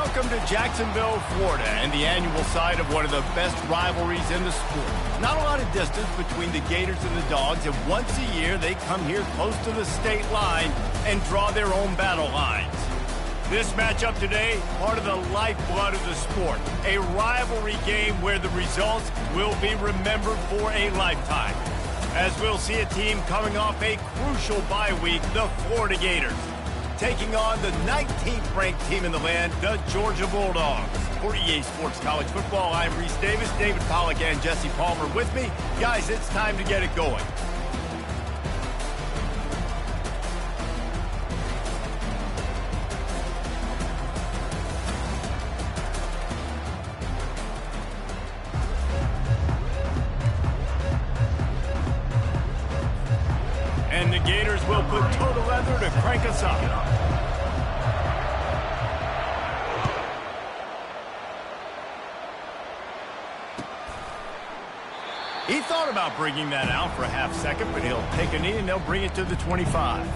Welcome to Jacksonville, Florida, and the annual site of one of the best rivalries in the sport. Not a lot of distance between the Gators and the Dogs, and once a year they come here close to the state line and draw their own battle lines. This matchup today, part of the lifeblood of the sport, a rivalry game where the results will be remembered for a lifetime. As we'll see a team coming off a crucial bye week, the Florida Gators, taking on the 19th ranked team in the land, the Georgia Bulldogs. For EA Sports College Football, I'm Reese Davis, David Pollack, and Jesse Palmer with me. Guys, it's time to get it going. And the Gators will put total leather to crank us up. He thought about bringing that out for a half second, but he'll take a knee and they'll bring it to the 25.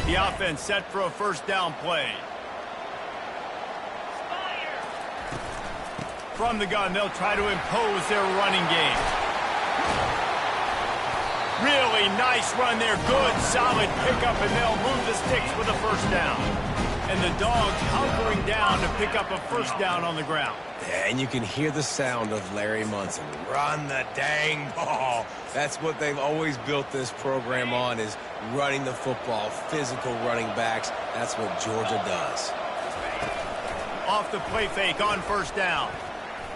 The offense set for a first down play. From the gun, they'll try to impose their running game. Really nice run there. Good, solid pickup, and they'll move the sticks with a first down. And the Dogs hunkering down to pick up a first down on the ground. Yeah, and you can hear the sound of Larry Munson. Run the dang ball. That's what they've always built this program on, is running the football, physical running backs. That's what Georgia does. Off the play fake on first down.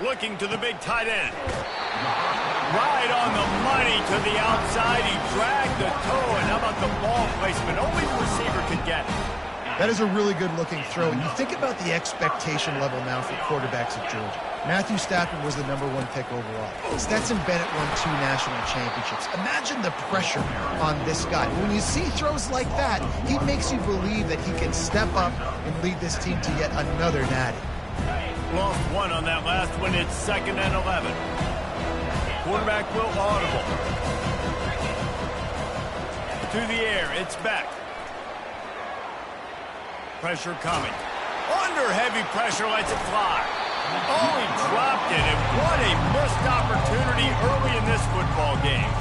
Looking to the big tight end. Right on the money to the outside. He dragged the toe, and how about the ball placement? Only the receiver could get it. That is a really good-looking throw. And you think about the expectation level now for quarterbacks at Georgia. Matthew Stafford was the #1 pick overall. Stetson Bennett won 2 national championships. Imagine the pressure on this guy. When you see throws like that, he makes you believe that he can step up and lead this team to yet another natty. Lost one on that last one. It's 2nd and 11. Quarterback will audible. To the air, it's back. Pressure coming. Under heavy pressure, lets it fly. Oh, he dropped it, and what a missed opportunity early in this football game.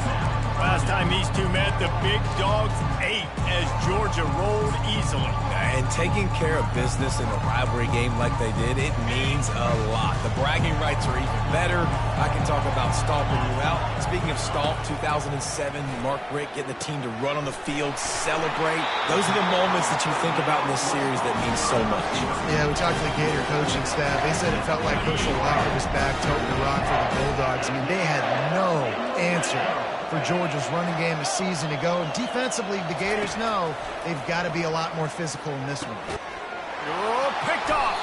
Last time these two met, the Big Dogs ate as Georgia rolled easily. And taking care of business in a rivalry game like they did, it means a lot. The bragging rights are even better. I can talk about stomping you out. Speaking of stomp, 2007, Mark Richt getting the team to run on the field, celebrate. Those are the moments that you think about in this series that mean so much. Yeah, we talked to the Gator coaching staff. They said it felt like Coach Walker was back toting the rock for the Bulldogs. I mean, they had no answer for Georgia's running game a season ago. And defensively, the Gators know they've got to be a lot more physical in this one. Oh, picked off.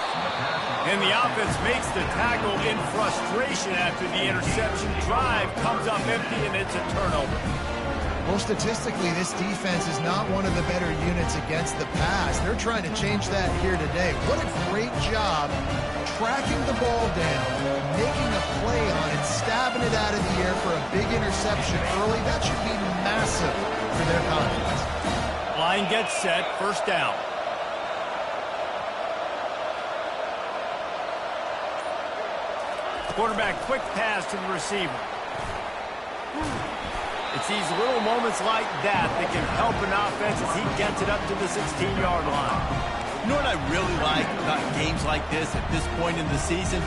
And the offense makes the tackle in frustration after the interception. Drive comes up empty, and it's a turnover. Well, statistically, this defense is not one of the better units against the pass. They're trying to change that here today. What a great job tracking the ball down, making a play on it, stabbing it out of the air for a big interception early. That should be massive for their confidence. Line gets set, first down. Quarterback, quick pass to the receiver. It's these little moments like that that can help an offense as he gets it up to the 16-yard line. You know what I really like about games like this at this point in the season?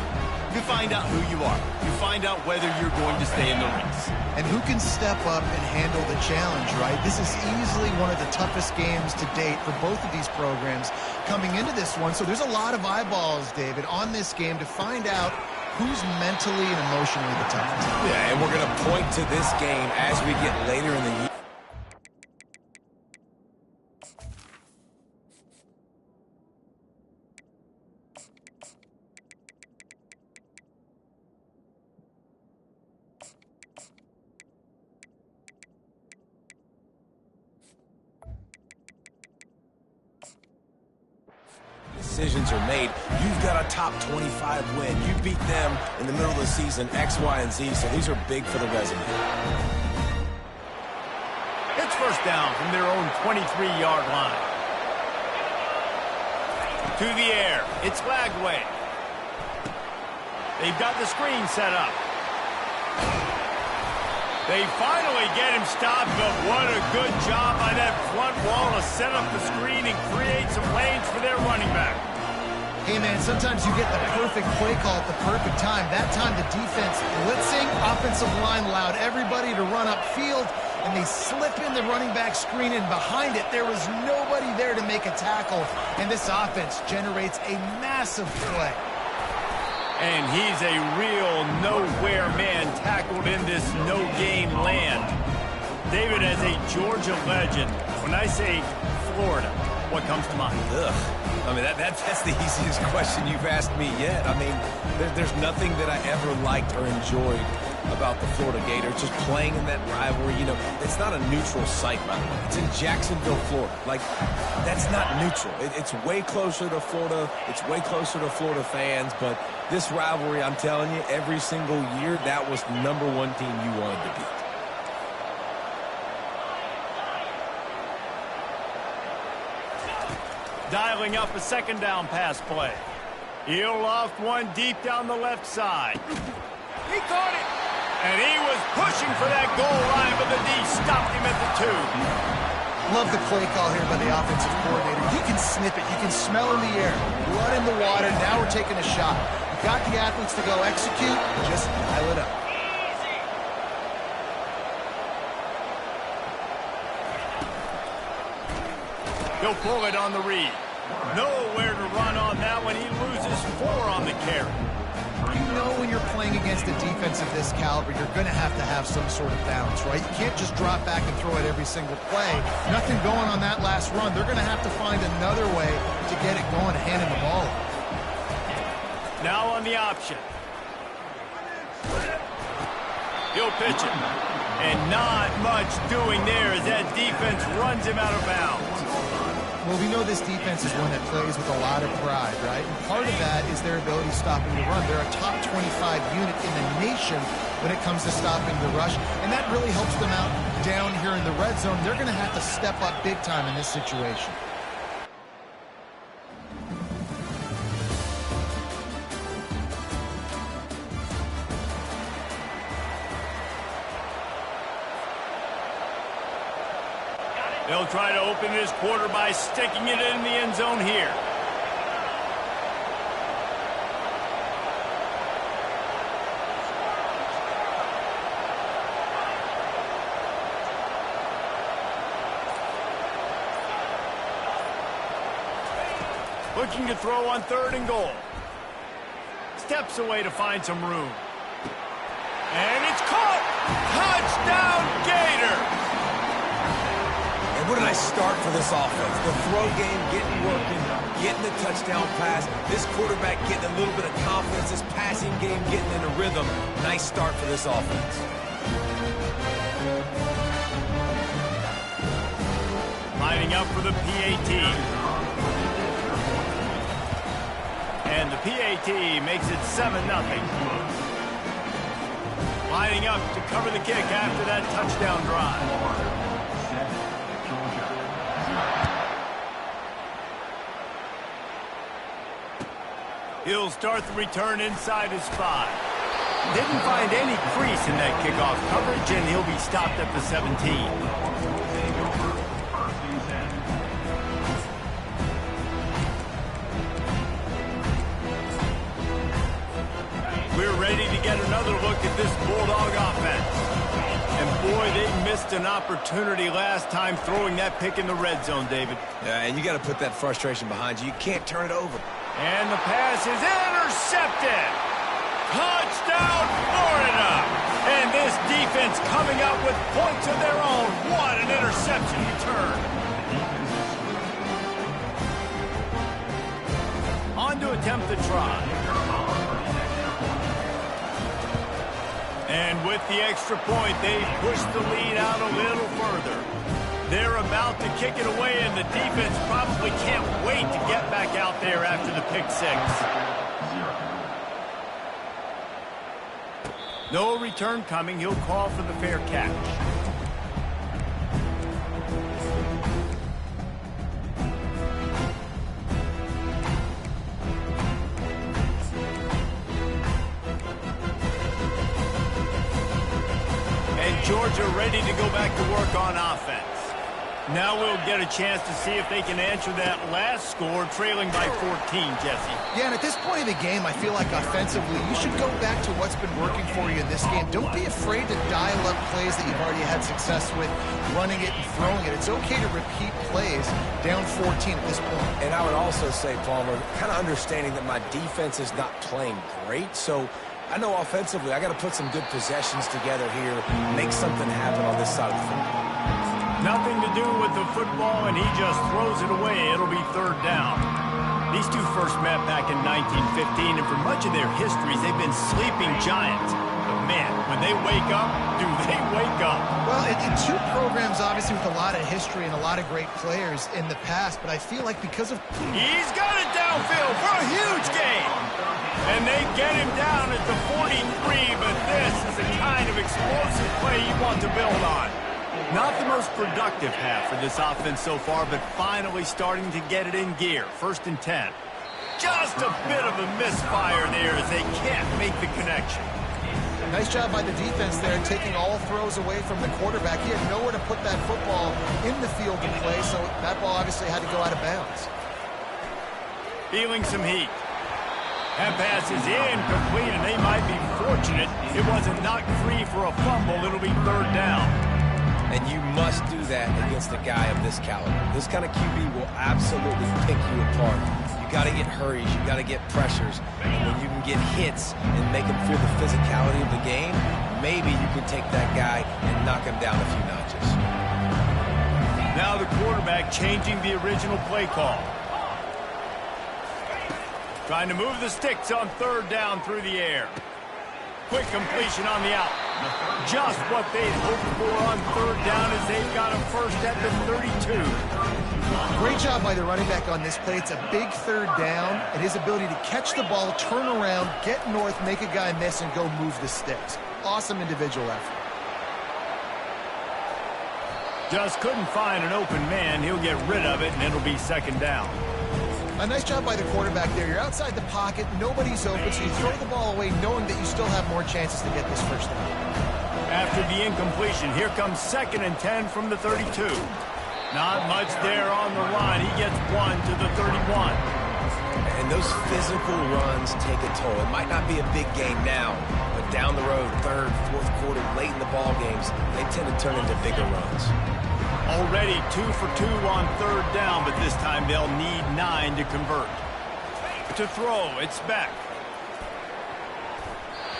You find out who you are. You find out whether you're going to stay in the race. And who can step up and handle the challenge, right? This is easily one of the toughest games to date for both of these programs coming into this one. So there's a lot of eyeballs, David, on this game to find out who's mentally and emotionally the toughest. Yeah, and we're going to point to this game as we get later in the year. decisions are made. You've got a top 25 win. You beat them in the middle of the season, X, Y, and Z, so these are big for the resume. It's first down from their own 23-yard line. To the air. It's Lagway. They've got the screen set up. They finally get him stopped, but what a good job by that front wall to set up the screen and create some lanes for their running back. Hey, man, sometimes you get the perfect play call at the perfect time. That time the defense blitzing, offensive line allowed everybody to run upfield, and they slip in the running back screen, and behind it there was nobody there to make a tackle, and this offense generates a massive play. And he's a real nowhere man tackled in this no-game land. David, as a Georgia legend, when I say Florida, what comes to mind? Ugh. I mean, that's the easiest question you've asked me yet. I mean, there's nothing that I ever liked or enjoyed about the Florida Gators, just playing in that rivalry. You know, it's not a neutral site, by the way. It's in Jacksonville, Florida. Like, that's not neutral. It's way closer to Florida. It's way closer to Florida fans. But this rivalry, I'm telling you, every single year, that was the #1 team you wanted to beat. Dialing up a second down pass play. He'll loft one deep down the left side. He caught it. And he was pushing for that goal line, but the D stopped him at the 2. Love the play call here by the offensive coordinator. You can snip it. You can smell in the air. Blood in the water. Now we're taking a shot. You got the athletes to go execute. Just dial it up. He'll pull it on the read. Nowhere to run on that one. He loses 4 on the carry. You know when you're playing against a defense of this caliber, you're going to have some sort of balance, right? You can't just drop back and throw it every single play. Nothing going on that last run. They're going to have to find another way to get it going, handing the ball off. Now on the option. He'll pitch it. And not much doing there as that defense runs him out of bounds. Well, we know this defense is one that plays with a lot of pride, right? And part of that is their ability stopping the run. They're a top 25 unit in the nation when it comes to stopping the rush, and that really helps them out down here in the red zone. They're going to have to step up big time in this situation. They'll try to open this quarter by sticking it in the end zone here. Looking to throw on 3rd and goal. Steps away to find some room. And it's caught! Touchdown, Gator! Where did I start for this offense? The throw game getting working, getting the touchdown pass. This quarterback getting a little bit of confidence. This passing game getting in a rhythm. Nice start for this offense. Lining up for the PAT. And the PAT makes it 7-0. Lining up to cover the kick after that touchdown drive. He'll start the return inside his 5. Didn't find any crease in that kickoff coverage, and he'll be stopped at the 17. We're ready to get another look at this Bulldog offense. And boy, they missed an opportunity last time throwing that pick in the red zone, David. Yeah, and you got to put that frustration behind you. You can't turn it over. And the pass is intercepted. Touchdown, Florida. And this defense coming up with points of their own. What an interception return. On to attempt the try. And with the extra point, they push the lead out a little further. They're about to kick it away, and the defense probably can't wait to get back out there after the pick six. No return coming. He'll call for the fair catch. Georgia ready to go back to work on offense. Now we'll get a chance to see if they can answer that last score, trailing by 14, Jesse. Yeah, and at this point of the game, I feel like offensively, you should go back to what's been working for you in this game. Don't be afraid to dial up plays that you've already had success with, running it and throwing it. It's okay to repeat plays down 14 at this point. And I would also say, Palmer, kind of understanding that my defense is not playing great, so I know offensively I got to put some good possessions together here, make something happen on this side of the football. Nothing to do with the football, and he just throws it away. It'll be third down. These two first met back in 1915, and for much of their histories, they've been sleeping giants. But man, when they wake up, do they wake up? Well, in two programs, obviously, with a lot of history and a lot of great players in the past, but I feel like because of... He's got it downfield for a huge gain. And they get him down at the 43, but this is the kind of explosive play you want to build on. Not the most productive half for this offense so far, but finally starting to get it in gear. 1st and 10. Just a bit of a misfire there as they can't make the connection. Nice job by the defense there, taking all throws away from the quarterback. He had nowhere to put that football in the field to play, so that ball obviously had to go out of bounds. Feeling some heat. That pass is incomplete, and they might be fortunate it wasn't knocked free for a fumble. It'll be third down. And you must do that against a guy of this caliber. This kind of QB will absolutely pick you apart. You got to get hurries, you got to get pressures, and when you can get hits and make him feel the physicality of the game, maybe you can take that guy and knock him down a few notches. Now the quarterback changing the original play call. Trying to move the sticks on third down through the air. Quick completion on the out. Just what they'd hoped for on third down as they've got him first at the 32. Great job by the running back on this play. It's a big third down, and his ability to catch the ball, turn around, get north, make a guy miss, and go move the sticks. Awesome individual effort. Just couldn't find an open man. He'll get rid of it, and it'll be second down. A nice job by the quarterback there. You're outside the pocket, nobody's open, so you throw the ball away knowing that you still have more chances to get this first down. After the incompletion, here comes 2nd and 10 from the 32. Not much there on the line. He gets one to the 31. And those physical runs take a toll. It might not be a big game now, but down the road, 3rd, 4th quarter, late in the ball games, they tend to turn into bigger runs. Already 2 for 2 on third down, but this time they'll need 9 to convert. To throw, it's back.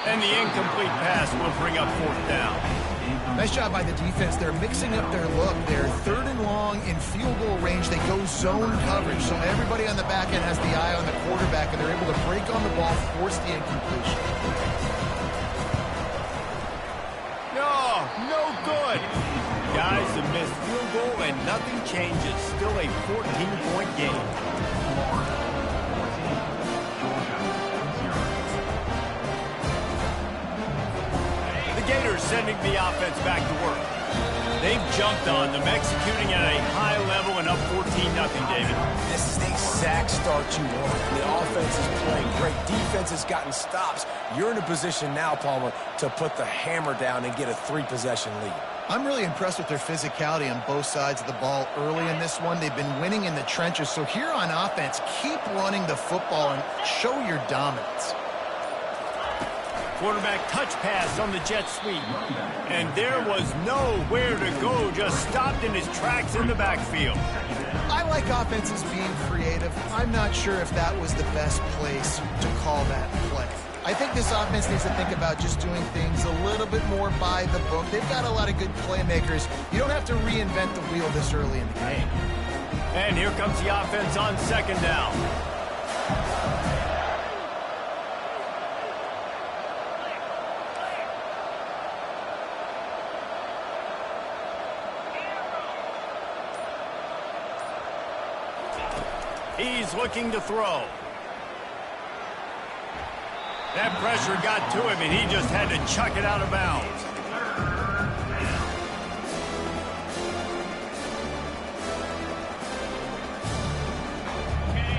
And the incomplete pass will bring up 4th down. Nice job by the defense. They're mixing up their look. They're 3rd and long in field goal range. They go zone coverage, so everybody on the back end has the eye on the quarterback, and they're able to break on the ball, force the incompletion. No good. Guys, a missed field goal and nothing changes. Still a 14-point game. The Gators sending the offense back to work. They've jumped on them, executing at a high level and up 14-0, David. This is the exact start you want. The offense is playing great. Defense has gotten stops. You're in a position now, Palmer, to put the hammer down and get a 3-possession lead. I'm really impressed with their physicality on both sides of the ball early in this one. They've been winning in the trenches. So here on offense, keep running the football and show your dominance. Quarterback touch pass on the jet sweep. And there was nowhere to go, just stopped in his tracks in the backfield. I like offenses being creative. I'm not sure if that was the best place to call that play. I think this offense needs to think about just doing things a little bit more by the book. They've got a lot of good playmakers. You don't have to reinvent the wheel this early in the game. And here comes the offense on 2nd down. He's looking to throw. That pressure got to him, and he just had to chuck it out of bounds.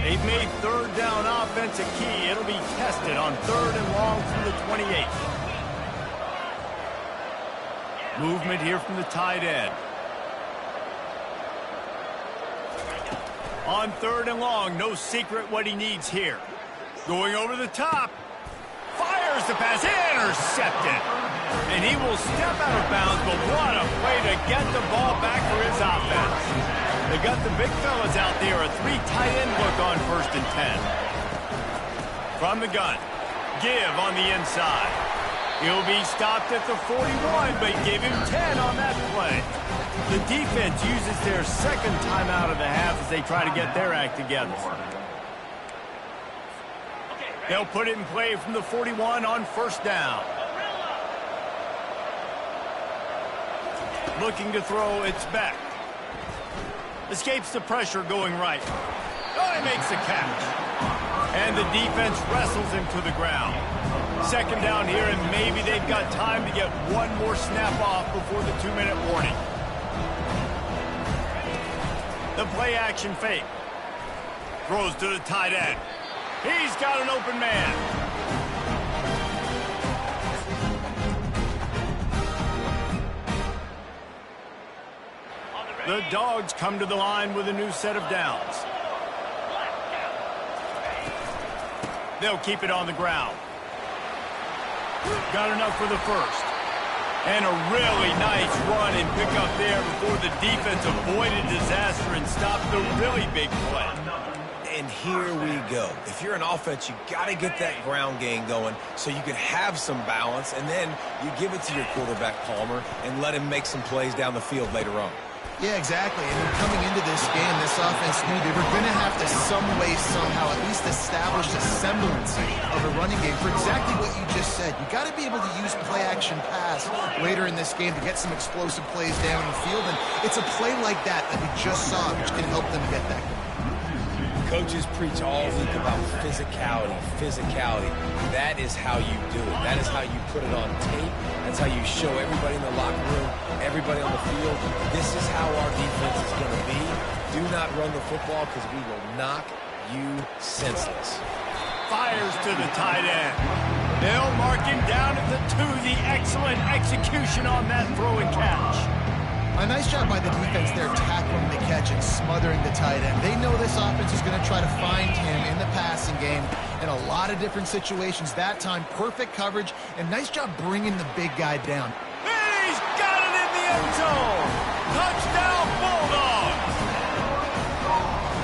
They've made third down offense a key. It'll be tested on 3rd and long from the 28. Movement here from the tight end. On 3rd and long, no secret what he needs here. Going over the top. Fires the pass. Intercepted. And he will step out of bounds, but what a play to get the ball back for his offense. They got the big fellas out there. A 3 tight end look on 1st and 10. From the gun. Give on the inside. He'll be stopped at the 41, but give him 10 on that play. The defense uses their 2nd timeout of the half as they try to get their act together. They'll put it in play from the 41 on 1st down. Looking to throw, it's back. Escapes the pressure going right. Oh, he makes the catch. And the defense wrestles him to the ground. 2nd down here, and maybe they've got time to get one more snap off before the 2-minute warning. The play action fake. Throws to the tight end. He's got an open man. The Dogs come to the line with a new set of downs. They'll keep it on the ground. Got enough for the 1st. And a really nice run and pick up there before the defense avoided disaster and stopped the really big play. And here we go. If you're an offense, you got to get that ground game going so you can have some balance, and then you give it to your quarterback, Palmer, and let him make some plays down the field later on. Yeah, exactly. And then coming into this game, this offense knew they were going to have to some way, somehow, at least establish a semblance of a running game for exactly what you just said. You got to be able to use play-action pass later in this game to get some explosive plays down the field. And it's a play like that we just saw, which can help them get that going. Coaches preach all week about physicality, physicality. That is how you do it. That is how you put it on tape. That's how you show everybody in the locker room, everybody on the field. This is how our defense is going to be. Do not run the football because we will knock you senseless. Fires to the tight end. They'll mark him down at the 2. The excellent execution on that throw and catch. A nice job by the defense there, tackling the catch and smothering the tight end. They know this offense is going to try to find him in the passing game in a lot of different situations. That time, perfect coverage, and nice job bringing the big guy down. And he's got it in the end zone. Touchdown, Bulldogs.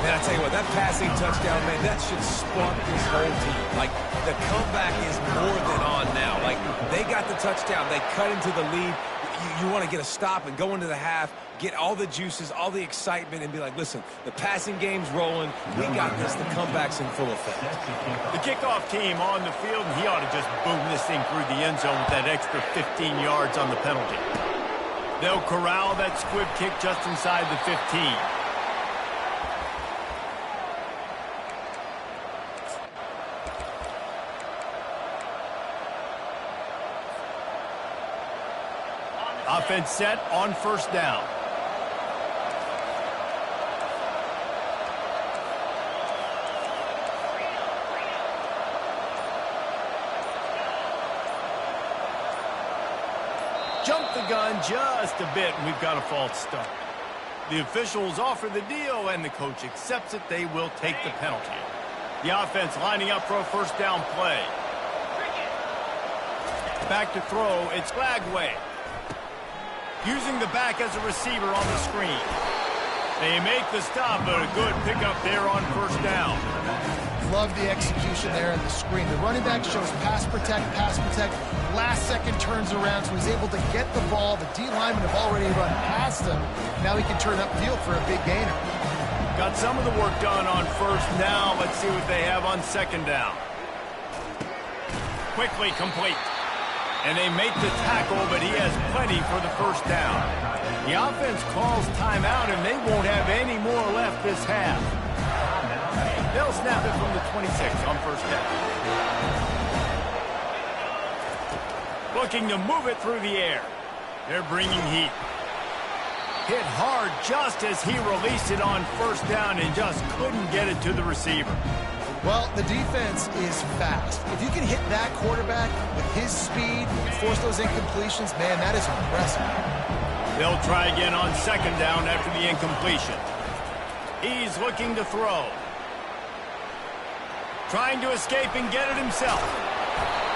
Man, I tell you what, that passing touchdown, man, that should spark this whole team. Like, the comeback is more than on now. Like, they got the touchdown. They cut into the lead. You want to get a stop and go into the half, get all the juices, all the excitement, and be like, listen, the passing game's rolling. We got this. The comeback's in full effect. The kickoff team on the field, and he ought to just boom this thing through the end zone with that extra 15 yards on the penalty. They'll corral that squib kick just inside the 15. Offense set on 1st down. Jump the gun just a bit, and we've got a false start. The officials offer the deal, and the coach accepts it. They will take the penalty. The offense lining up for a 1st down play. Back to throw, it's Flagway. Using the back as a receiver on the screen. They make the stop, but a good pickup there on 1st down. Love the execution there in the screen. The running back shows pass protect. Last second turns around, so he's able to get the ball. The D linemen have already run past him. Now he can turn upfield for a big gainer. Got some of the work done on 1st down. Let's see what they have on 2nd down. Quickly complete. And they make the tackle, but he has plenty for the 1st down. The offense calls timeout, and they won't have any more left this half. They'll snap it from the 26 on first down. Looking to move it through the air. They're bringing heat. Hit hard just as he released it on first down and just couldn't get it to the receiver. Well, the defense is fast. If you can hit that quarterback with his speed and force those incompletions, man, that is impressive. They'll try again on second down after the incompletion. He's looking to throw. Trying to escape and get it himself.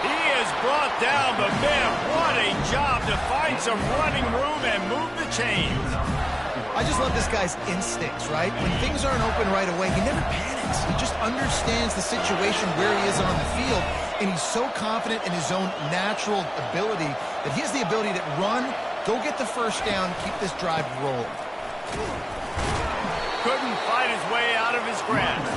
He has brought down the man. What a job to find some running room and move the chains. I just love this guy's instincts, right? When things aren't open right away, he never panics. He just understands the situation where he is on the field, and he's so confident in his own natural ability that he has the ability to run, go get the first down, keep this drive rolling. Couldn't fight his way out of his grasp.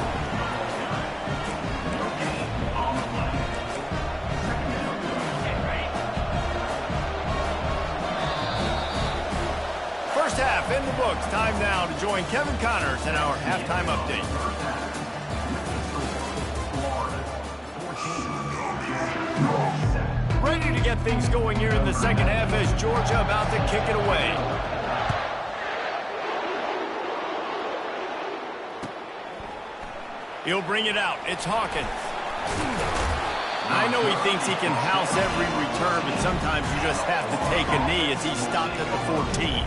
First half in the books. Time now to join Kevin Connors in our halftime update. Ready to get things going here in the second half as Georgia about to kick it away. He'll bring it out. It's Hawkins. I know he thinks he can house every return, but sometimes you just have to take a knee as he stopped at the 14.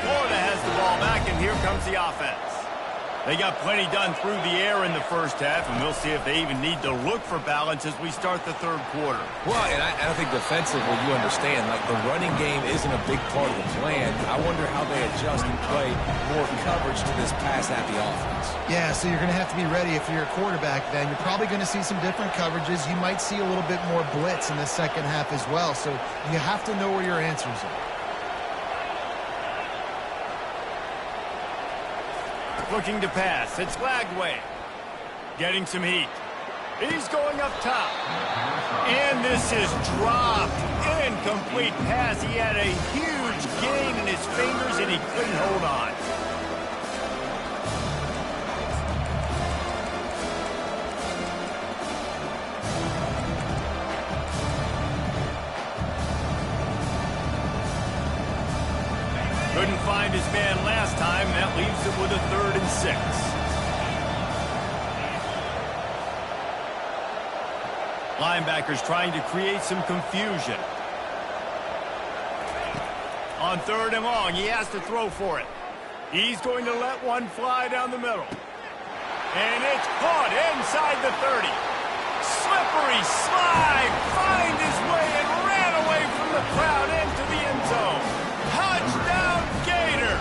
Florida has the ball back, and here comes the offense. They got plenty done through the air in the first half, and we'll see if they even need to look for balance as we start the third quarter. Well, and I think defensively, you understand, like the running game isn't a big part of the plan. I wonder how they adjust and play more coverage to this pass-happy offense. Yeah, so you're going to have to be ready if you're a quarterback then. You're probably going to see some different coverages. You might see a little bit more blitz in the second half as well, so you have to know where your answers are. Looking to pass. It's Lagway. Getting some heat. He's going up top. And this is dropped. Incomplete pass. He had a huge gain in his fingers and he couldn't hold on. Couldn't find his man last time. That leaves him with a 3rd and 6. Linebackers trying to create some confusion. On 3rd and long, he has to throw for it. He's going to let one fly down the middle. And it's caught inside the 30. Slippery slide, find his way and ran away from the crowd into the end zone. Touchdown, Gator!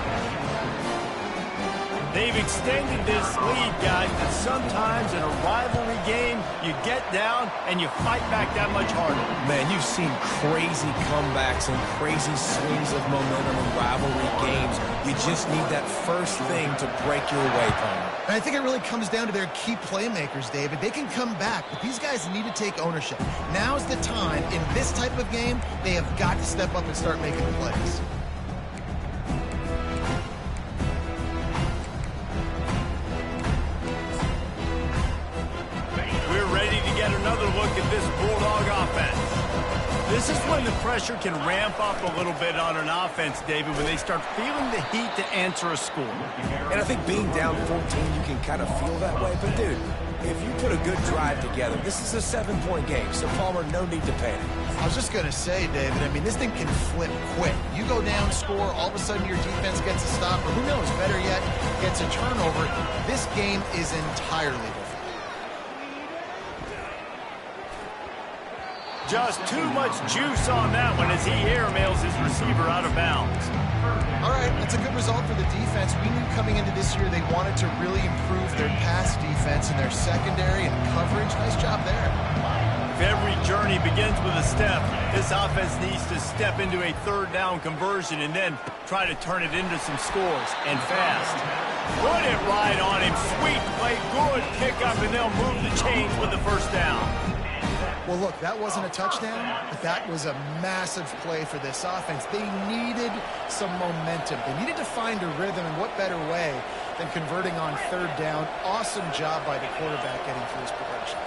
They've extended this lead, guys, but sometimes in a rivalry game, you get down and you fight back that much harder. Man, you've seen crazy comebacks and crazy swings of momentum in rivalry games. You just need that first thing to break your way, Palmer. And I think it really comes down to their key playmakers, David. They can come back, but these guys need to take ownership. Now's the time. In this type of game, they have got to step up and start making plays. Another look at this Bulldog offense. This is when the pressure can ramp up a little bit on an offense, David, when they start feeling the heat to answer a score. And I think being down 14, you can kind of feel that way. But, dude, if you put a good drive together, this is a 7-point game. So, Palmer, no need to panic. I was just going to say, David, I mean, this thing can flip quick. You go down, score, all of a sudden your defense gets a stop, or who knows, better yet, gets a turnover. This game is entirely different. Just too much juice on that one as he airmails his receiver out of bounds. All right, that's a good result for the defense. We knew coming into this year they wanted to really improve their pass defense and their secondary and coverage. Nice job there. If every journey begins with a step, this offense needs to step into a 3rd down conversion and then try to turn it into some scores, and fast. Put it right on him. Sweet play, good pickup, and they'll move the chains with the first down. Well, look, that wasn't a touchdown, but that was a massive play for this offense. They needed some momentum. They needed to find a rhythm, and what better way than converting on third down. Awesome job by the quarterback getting through his progression.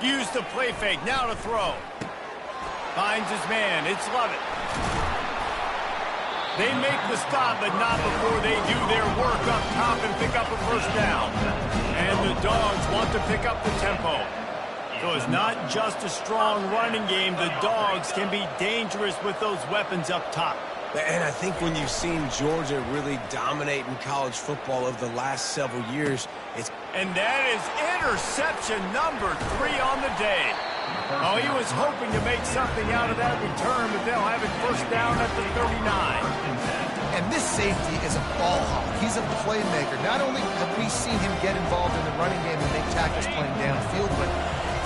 Use the play fake, now to throw. Finds his man, it's Lovett. They make the stop, but not before they do their work up top and pick up a first down. And the Dogs want to pick up the tempo. So it's not just a strong running game. The Dogs can be dangerous with those weapons up top. And I think when you've seen Georgia really dominate in college football over the last several years, it's... And that is interception number 3 on the day. Oh, he was hoping to make something out of that return, but they'll have it first down at the 39. And this safety is a ball hawk. He's a playmaker. Not only have we seen him get involved in the running game and make tackles playing downfield, but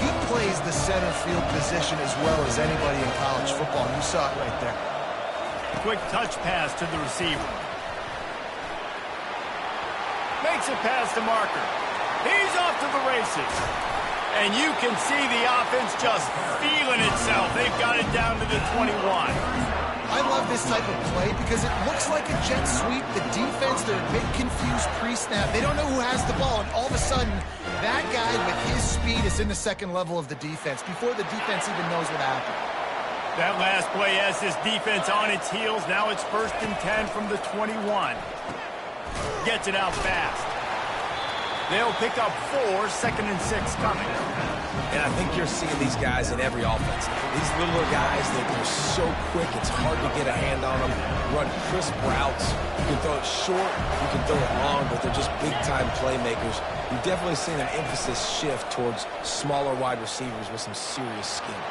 he plays the center field position as well as anybody in college football. You saw it right there. Quick touch pass to the receiver. Makes a pass to Marker. He's off to the races. And you can see the offense just feeling itself. They've got it down to the 21. I love this type of play because it looks like a jet sweep. The defense, they're a bit confused pre-snap. They don't know who has the ball, and all of a sudden, that guy with his speed is in the second level of the defense before the defense even knows what happened. That last play has this defense on its heels. Now it's 1st and 10 from the 21. Gets it out fast. They'll pick up 4, 2nd and 6 coming. And I think you're seeing these guys in every offense. These littler guys, they're so quick, it's hard to get a hand on them. Run crisp routes. You can throw it short, you can throw it long, but they're just big-time playmakers. You've definitely seen an emphasis shift towards smaller wide receivers with some serious skill.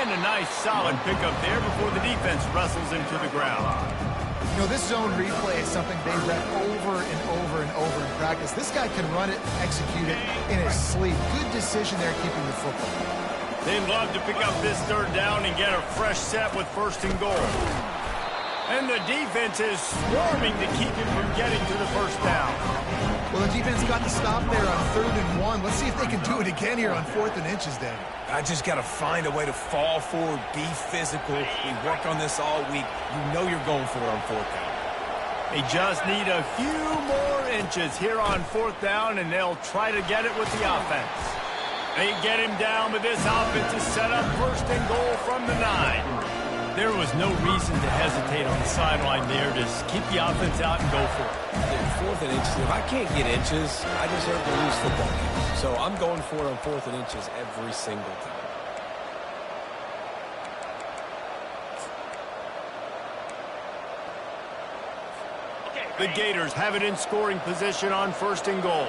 And a nice solid pickup there before the defense wrestles him to the ground. You know, this zone replay is something they rep over and over and over in practice. This guy can run it, execute it in his sleep. Good decision there keeping the football. They'd love to pick up this 3rd down and get a fresh set with 1st and goal. And the defense is swarming to keep him from getting to the first down. Well, the defense got the stop there on 3rd and 1. Let's see if they can do it again here on 4th and inches, Dan. I just got to find a way to fall forward, be physical. We work on this all week. You know you're going for it on 4th down. They just need a few more inches here on 4th down, and they'll try to get it with the offense. They get him down, but this offense is set up 1st and goal from the 9. There was no reason to hesitate on the sideline there. Just keep the offense out and go for it. 4th and inches. If I can't get inches, I deserve to lose football games. So I'm going for it on 4th and inches every single time. The Gators have it in scoring position on 1st and goal.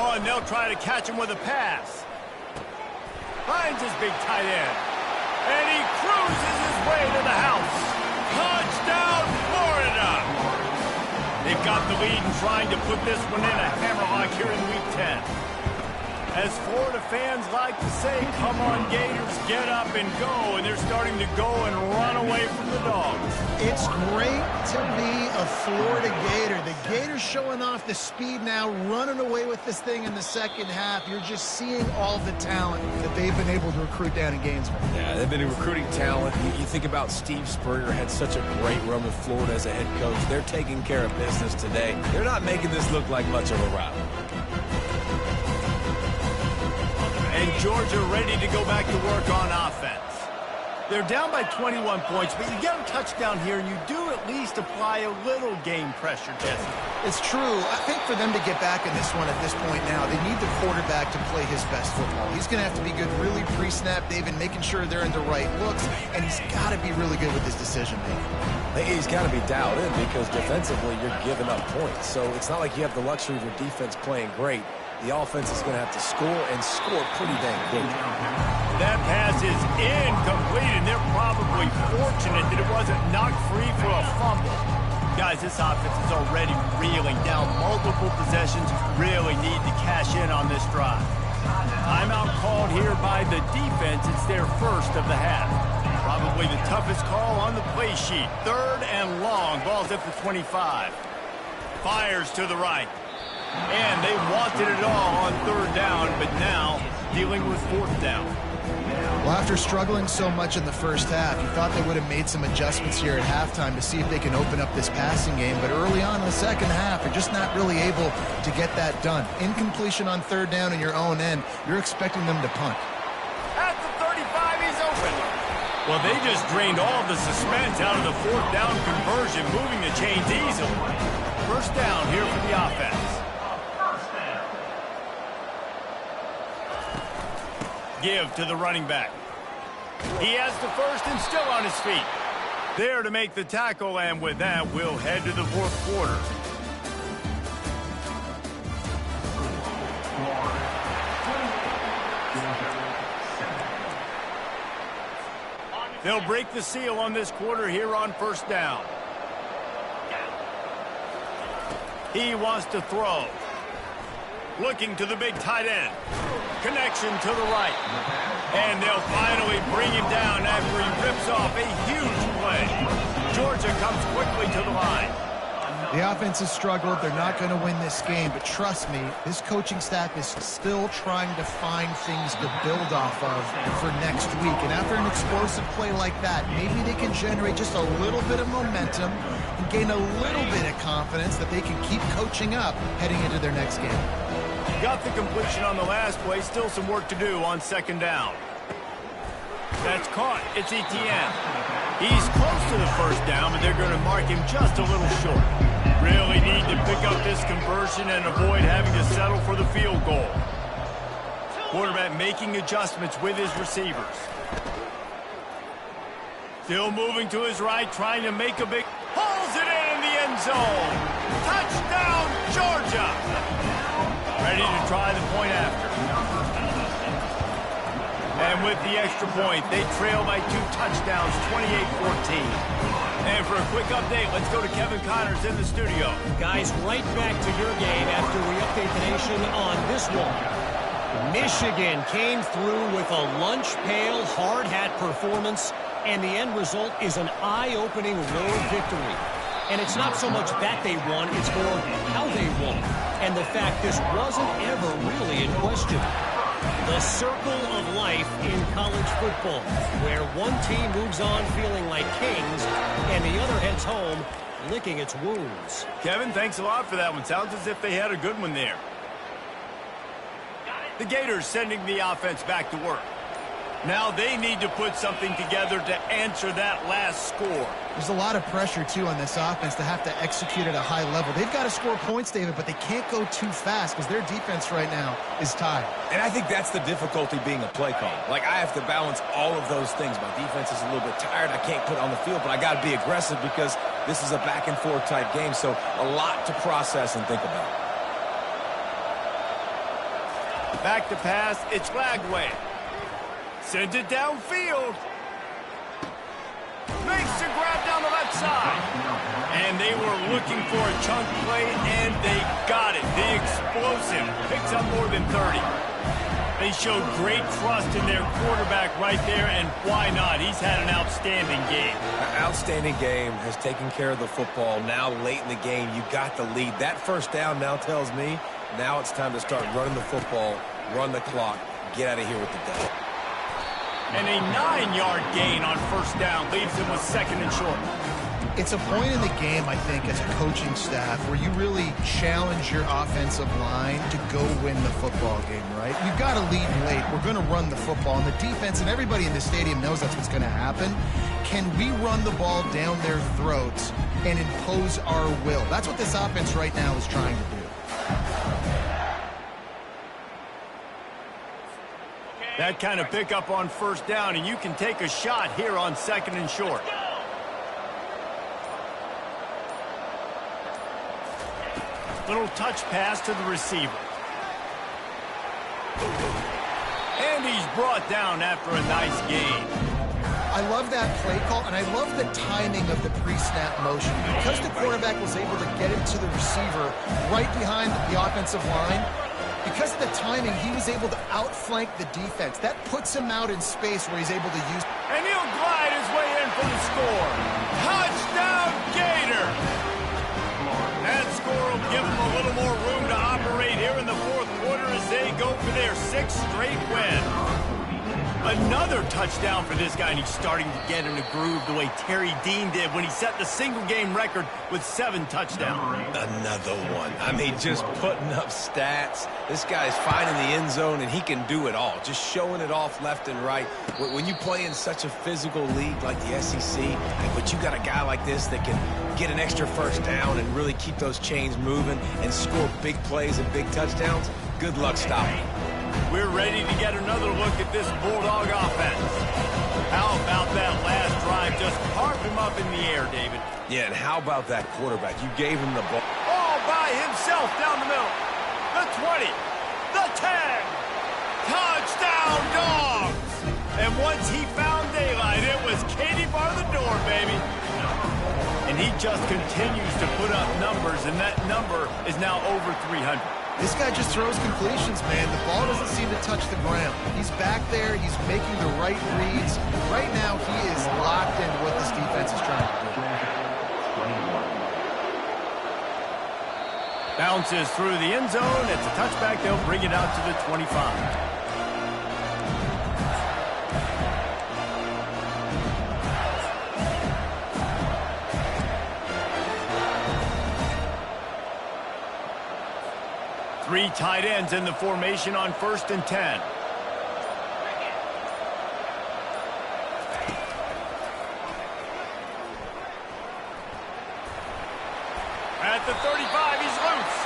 Oh, and they'll try to catch him with a pass. Finds his big tight end. And he cruises his way to the house. Touchdown, Florida! They've got the lead and trying to put this one in a hammerlock here in Week 10. As Florida fans like to say, come on, Gators, get up and go. And they're starting to go and run away from the Dogs. It's great to be a Florida Gator. The Gators showing off the speed now, running away with this thing in the second half. You're just seeing all the talent that they've been able to recruit down in Gainesville. Yeah, they've been recruiting talent. You think about Steve Spurrier, had such a great run with Florida as a head coach. They're taking care of business today. They're not making this look like much of a rival. And Georgia ready to go back to work on offense. They're down by 21 points, but you get a touchdown here, and you do at least apply a little game pressure, Jesse. It's true. I think for them to get back in this one at this point now, they need the quarterback to play his best football. He's going to have to be good really pre-snap, David, making sure they're in the right looks, and he's got to be really good with his decision-making. He's got to be dialed in because defensively you're giving up points. So it's not like you have the luxury of your defense playing great. The offense is going to have to score and score pretty dang quick. That pass is incomplete, and they're probably fortunate that it wasn't knocked free for a fumble. Guys, this offense is already reeling down multiple possessions. Really need to cash in on this drive. Timeout called here by the defense. It's their first of the half. Probably Probably the toughest call on the play sheet. 3rd and long. Ball's at the 25. Fires to the right. And they wanted it all on 3rd down, but now dealing with 4th down. Well, after struggling so much in the first half, you thought they would have made some adjustments here at halftime to see if they can open up this passing game. But early on in the second half, they're just not really able to get that done. Incompletion on 3rd down in your own end, you're expecting them to punt. At the 35, he's open. Well, they just drained all the suspense out of the 4th down conversion, moving the chains easily. 1st down here for the offense. Give to the running back. He has the 1st and still on his feet. There to make the tackle, and with that, we'll head to the 4th quarter. They'll break the seal on this quarter here on 1st down. He wants to throw. Looking to the big tight end. Connection to the right. And they'll finally bring him down after he rips off a huge play. Georgia comes quickly to the line. The offense has struggled. They're not going to win this game, but trust me, this coaching staff is still trying to find things to build off of for next week. And after an explosive play like that, maybe they can generate just a little bit of momentum and gain a little bit of confidence that they can keep coaching up heading into their next game. Got the completion on the last play. Still some work to do on 2nd down. That's caught. It's Etienne. He's close to the 1st down, but they're going to mark him just a little short. Really need to pick up this conversion and avoid having to settle for the field goal. Quarterback making adjustments with his receivers. Still moving to his right, trying to make a big... Pulls it in the end zone. Touchdown, Georgia. Ready to try the point after. And with the extra point, they trail by 2 touchdowns, 28-14. And for a quick update, let's go to Kevin Connors in the studio. Guys, right back to your game after we update the nation on this one. Michigan came through with a lunch pail, hard hat performance, and the end result is an eye-opening road victory. And it's not so much that they won, it's more how they won. And the fact this wasn't ever really in question. The circle of life in college football, where one team moves on feeling like kings, and the other heads home licking its wounds. Kevin, thanks a lot for that one. Sounds as if they had a good one there. The Gators sending the offense back to work. Now they need to put something together to answer that last score. There's a lot of pressure, too, on this offense to have to execute at a high level. They've got to score points, David, but they can't go too fast because their defense right now is tied. And I think that's the difficulty being a play call. Like, I have to balance all of those things. My defense is a little bit tired. I can't put on the field, but I got to be aggressive because this is a back-and-forth type game, so a lot to process and think about. Back to pass. It's Lagway. Sends it downfield. Makes the grab down the left side. And they were looking for a chunk play, and they got it. The explosive picks up more than 30. They showed great trust in their quarterback right there, and why not? He's had an outstanding game. An outstanding game, has taken care of the football. Now, late in the game, you got the lead. That 1st down now tells me now it's time to start running the football, run the clock, get out of here with the day. And a 9-yard gain on 1st down leaves him with 2nd and short. It's a point in the game, I think, as a coaching staff where you really challenge your offensive line to go win the football game, right? You've got to lead late. We're going to run the football. And the defense and everybody in the stadium knows that's what's going to happen. Can we run the ball down their throats and impose our will? That's what this offense right now is trying to do. That kind of pickup on 1st down, and you can take a shot here on 2nd and short. Little touch pass to the receiver. And he's brought down after a nice gain. I love that play call, and I love the timing of the pre-snap motion. Because the quarterback was able to get it to the receiver right behind the offensive line, because of the timing, he was able to outflank the defense. That puts him out in space where he's able to use. And he'll glide his way for the score. Touchdown, Gator! That score will give them a little more room to operate here in the fourth quarter as they go for their 6th straight win. Another touchdown for this guy, and he's starting to get in a groove the way Terry Dean did when he set the single-game record with 7 touchdowns. Another one. I mean, just putting up stats. This guy's finding the end zone, and he can do it all. Just showing it off left and right. When you play in such a physical league like the SEC, but you got a guy like this that can get an extra first down and really keep those chains moving and score big plays and big touchdowns, good luck stopping him. We're ready to get another look at this Bulldog offense. How about that last drive? Just carve him up in the air, David. Yeah, and how about that quarterback? You gave him the ball. All by himself down the middle. The 20. The 10. Touchdown, Dogs! And once he found daylight, it was Katie bar the door, baby. And he just continues to put up numbers, and that number is now over 300. This guy just throws completions, man. The ball doesn't seem to touch the ground. He's back there. He's making the right reads. Right now, he is locked into what this defense is trying to do. Bounces through the end zone. It's a touchback. They'll bring it out to the 25. Three tight ends in the formation on 1st and 10. At the 35, he's loose.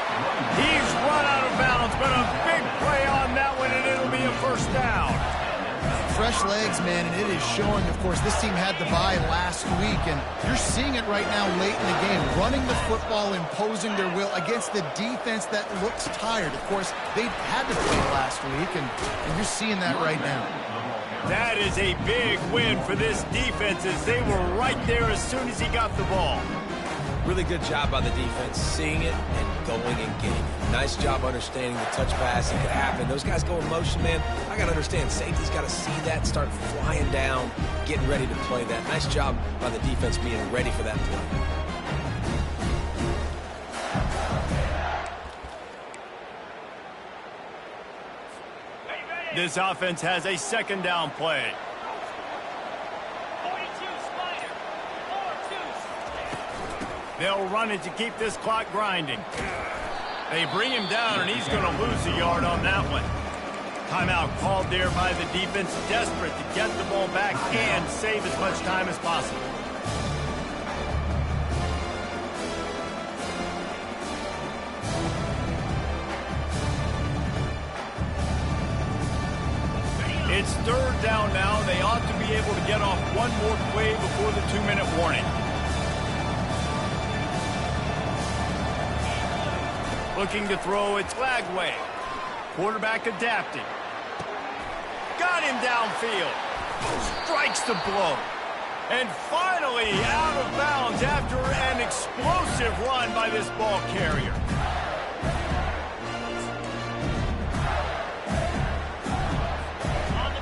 He's run out of bounds, but a big play on that one, and it'll be a first down. Fresh legs, man, and it is showing. Of course, this team had the bye last week, and you're seeing it right now late in the game. Running the football, imposing their will against the defense that looks tired. Of course, they had to play last week, and you're seeing that right now. That is a big win for this defense as they were right there as soon as he got the ball. Really good job by the defense, seeing it and going and getting it. Nice job understanding the touch pass. It could happen. Those guys go in motion, man. I got to understand, safety's got to see that, start flying down, getting ready to play that. Nice job by the defense being ready for that play. This offense has a 2nd down play. They'll run it to keep this clock grinding. They bring him down, and he's going to lose a yard on that one. Timeout called there by the defense, desperate to get the ball back and save as much time as possible. It's 3rd down now. They ought to be able to get off one more play before the 2-minute warning. Looking to throw, it's Lagway. Quarterback adapting. Got him downfield. Strikes the blow. And finally out of bounds after an explosive run by this ball carrier.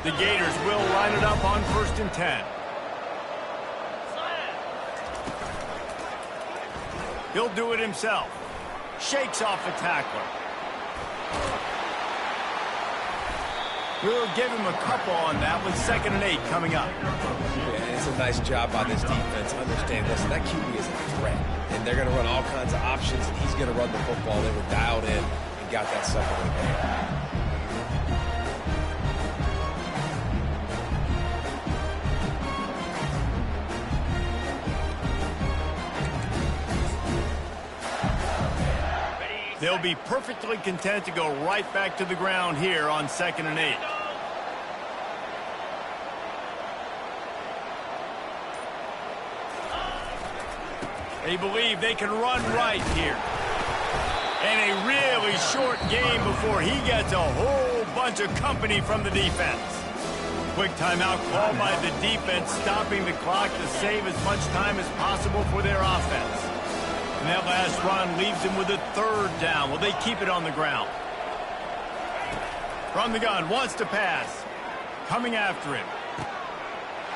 The Gators will line it up on 1st and 10. He'll do it himself. Shakes off the tackler. We'll give him a couple on that with 2nd and 8 coming up. Yeah, it's a nice job by this defense. Understand, listen, that QB is a threat. And they're going to run all kinds of options, and he's going to run the football. They were dialed in and got that second and 8. They'll be perfectly content to go right back to the ground here on 2nd and 8. They believe they can run right here. And a really short game before he gets a whole bunch of company from the defense. Quick timeout called by the defense, stopping the clock to save as much time as possible for their offense. And that last run leaves him with a 3rd down. Will they keep it on the ground? From the gun, wants to pass. Coming after him.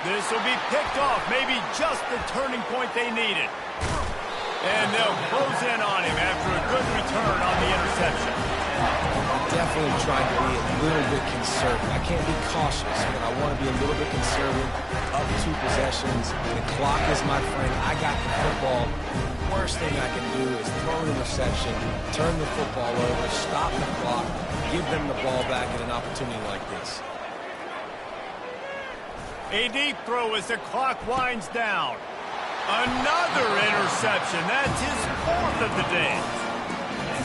This will be picked off, maybe just the turning point they needed. And they'll close in on him after a good return on the interception. Definitely trying to be a little bit conservative. I can't be cautious, but I want to be a little bit conservative. Up 2 possessions. The clock is my friend. I got the football. Worst thing I can do is throw an interception, turn the football over, stop the clock, give them the ball back in an opportunity like this. A deep throw as the clock winds down. Another interception. That's his 4th of the day.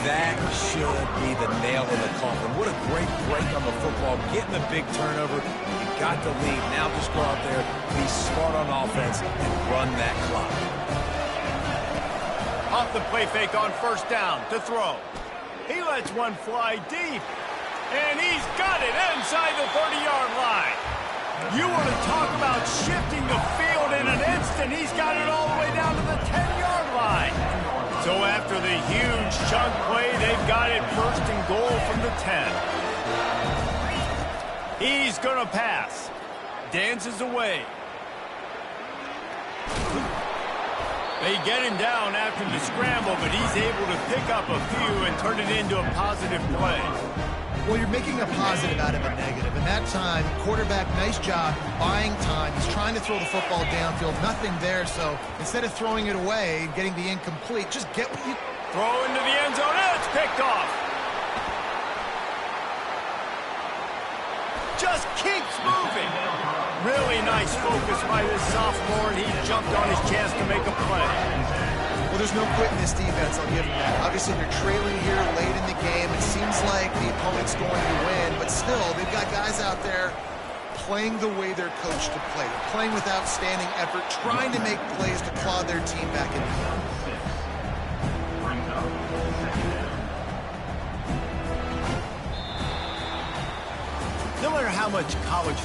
That should be the nail in the coffin. What a great break on the football. Getting the big turnover. You got the lead. Now just go out there, be smart on offense, and run that clock. Off the play fake on first down to throw. He lets one fly deep. And he's got it inside the 30-yard line. You want to talk about shifting the field in an instant. He's got it all the way down to the 10-yard line. So after the huge chunk play, they've got it 1st and goal from the 10. He's going to pass. Dances away. They get him down after the scramble, but he's able to pick up a few and turn it into a positive play. Well, you're making a positive out of a negative. And that time, quarterback, nice job buying time. He's trying to throw the football downfield. Nothing there, so instead of throwing it away and getting the incomplete, just get what you... Throw into the end zone, and it's picked off. Just keeps moving. Really nice focus by this sophomore, and he jumped on his chance to make a play. Well, there's no quitting this defense, I'll give them that. Obviously, they're trailing here late in the game. It seems like the opponent's going to win, but still, they've got guys out there playing the way they're coached to play. They're playing with outstanding effort, trying to make plays to claw their team back in the game. No matter how much college